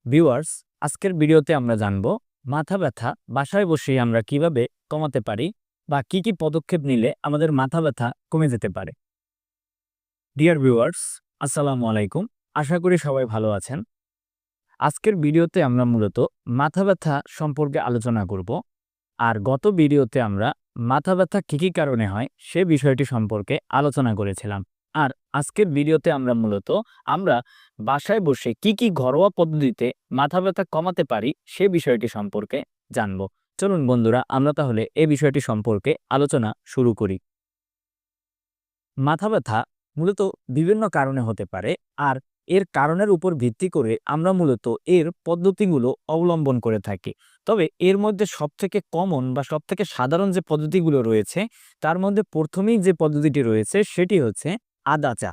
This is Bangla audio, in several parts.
ভিউয়ার্স, আজকের ভিডিওতে আমরা জানব মাথা ব্যথা বাসায় বসেই আমরা কিভাবে কমাতে পারি বা কি কি পদক্ষেপ নিলে আমাদের মাথা ব্যথা কমে যেতে পারে। ডিয়ার ভিউয়ার্স, আসসালামু আলাইকুম। আশা করি সবাই ভালো আছেন। আজকের ভিডিওতে আমরা মূলত মাথা ব্যথা সম্পর্কে আলোচনা করব। আর গত ভিডিওতে আমরা মাথা ব্যথা কি কি কারণে হয় সে বিষয়টি সম্পর্কে আলোচনা করেছিলাম। আর আজকের ভিডিওতে আমরা বাসায় বসে কি কি ঘরোয়া পদ্ধতিতে মাথা ব্যথা কমাতে পারি সে বিষয়টি সম্পর্কে জানব। চলুন বন্ধুরা, আমরা তাহলে এই বিষয়টি সম্পর্কে আলোচনা শুরু করি। মাথা ব্যথা মূলত বিভিন্ন কারণে হতে পারে, আর এর কারণের উপর ভিত্তি করে আমরা মূলত এর পদ্ধতিগুলো অবলম্বন করে থাকি। তবে এর মধ্যে সবথেকে কমন বা সবথেকে সাধারণ যে পদ্ধতিগুলো রয়েছে তার মধ্যে প্রথমেই যে পদ্ধতিটি রয়েছে সেটি হচ্ছে আদা চা।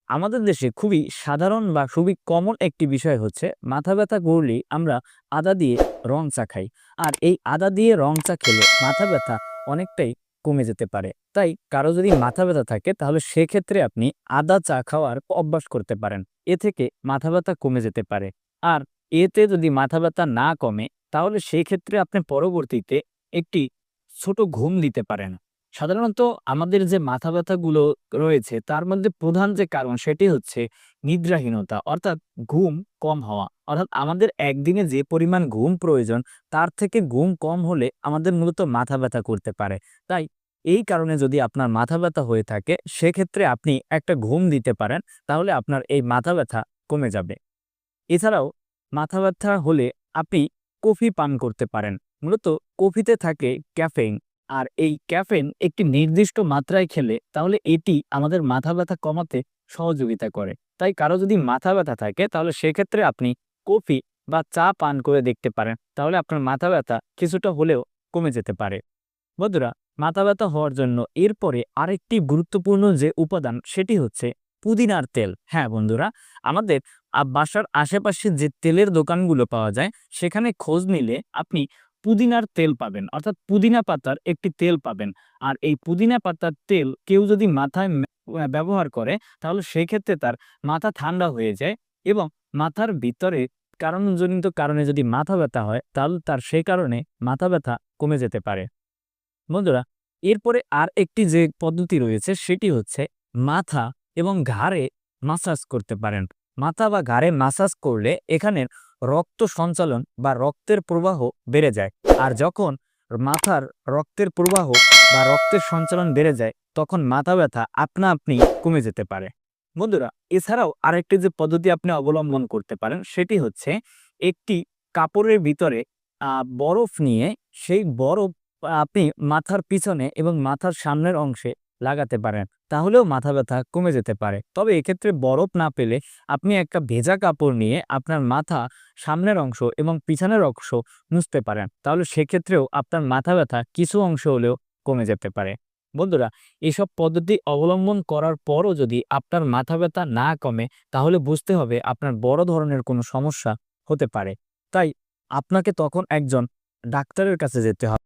আমাদের দেশে খুবই সাধারণ বা খুবই কমন একটি বিষয় হচ্ছে মাথা ব্যথা করলেই আমরা আদা দিয়ে রং চা খাই। আর এই আদা দিয়ে রং চা খেলে মাথা ব্যথা অনেকটাই কমে যেতে পারে। তাই কারো যদি মাথা ব্যথা থাকে তাহলে সেক্ষেত্রে আপনি আদা চা খাওয়ার অভ্যাস করতে পারেন। এ থেকে মাথা ব্যথা কমে যেতে পারে। আর এতে যদি মাথা ব্যথা না কমে তাহলে সেই ক্ষেত্রে আপনি পরবর্তীতে একটি ছোট ঘুম দিতে পারেন। সাধারণত আমাদের যে মাথা ব্যথাগুলো রয়েছে তার মধ্যে প্রধান যে কারণ সেটি হচ্ছে নিদ্রাহীনতা, অর্থাৎ ঘুম কম হওয়া। অর্থাৎ আমাদের একদিনে যে পরিমাণ ঘুম প্রয়োজন তার থেকে ঘুম কম হলে আমাদের মূলত মাথা ব্যথা করতে পারে। তাই এই কারণে যদি আপনার মাথা ব্যথা হয়ে থাকে সেক্ষেত্রে আপনি একটা ঘুম দিতে পারেন, তাহলে আপনার এই মাথা ব্যথা কমে যাবে। এছাড়াও মাথা ব্যথা হলে আপনি কফি পান করতে পারেন। মূলত কফিতে থাকে ক্যাফেইন, আর এই ক্যাফেইন একটি নির্দিষ্ট মাত্রায় খেলে তাহলে এটি আমাদের মাথা ব্যথা কমাতে সহযোগিতা করে। তাই কারো যদি মাথা ব্যথা থাকে তাহলে সেক্ষেত্রে আপনি কফি বা চা পান করে দেখতে পারেন, তাহলে আপনার মাথা ব্যথা কিছুটা হলেও কমে যেতে পারে। বন্ধুরা, মাথা ব্যথা হওয়ার জন্য এরপরে আরেকটি গুরুত্বপূর্ণ যে উপাদান সেটি হচ্ছে পুদিনার তেল। হ্যাঁ বন্ধুরা, আমাদের বাসার আশেপাশে যে তেলের দোকানগুলো পাওয়া যায় সেখানে খোঁজ নিলে আপনি পুদিনার তেল পাবেন, অর্থাৎ পুদিনা পাতার একটি তেল পাবেন। আর এই পুদিনা পাতার তেল কেউ যদি মাথায় ব্যবহার করে তাহলে সেই ক্ষেত্রে তার মাথা ঠান্ডা হয়ে যায় এবং মাথার ভিতরে কারণজনিত কারণে যদি মাথা ব্যথা হয় তাহলে তার সেই কারণে মাথা ব্যথা কমে যেতে পারে। বন্ধুরা, এরপরে আর একটি যে পদ্ধতি রয়েছে সেটি হচ্ছে মাথা এবং ঘাড়ে মাসাজ করতে পারেন। মাথা বা ঘাড়ে মাসাজ করলে এখানের রক্ত সঞ্চালন বা রক্তের প্রবাহ বেড়ে যায়। আর যখন মাথার রক্তের প্রবাহ বা রক্তের সঞ্চালন বেড়ে যায় তখন মাথা ব্যথা আপনা আপনি কমে যেতে পারে। বন্ধুরা, এছাড়াও আরেকটি যে পদ্ধতি আপনি অবলম্বন করতে পারেন সেটি হচ্ছে একটি কাপড়ের ভিতরে বরফ নিয়ে সেই বরফ আপনি মাথার পিছনে এবং মাথার সামনের অংশে লাগাতে পারেন, তাহলেও মাথা ব্যথা কমে যেতে পারে। তবে এক্ষেত্রে বরফ না পেলে আপনি একটা ভেজা কাপড় নিয়ে আপনার মাথা, সামনের অংশ এবং পিছনের অংশ মুছতে পারেন, তাহলে সেক্ষেত্রেও আপনার মাথা ব্যথা কিছু অংশ হলেও কমে যেতে পারে। বন্ধুরা, এসব পদ্ধতি অবলম্বন করার পরও যদি আপনার মাথা ব্যথা না কমে তাহলে বুঝতে হবে আপনার বড় ধরনের কোনো সমস্যা হতে পারে। তাই আপনাকে তখন একজন ডাক্তারের কাছে যেতে হবে।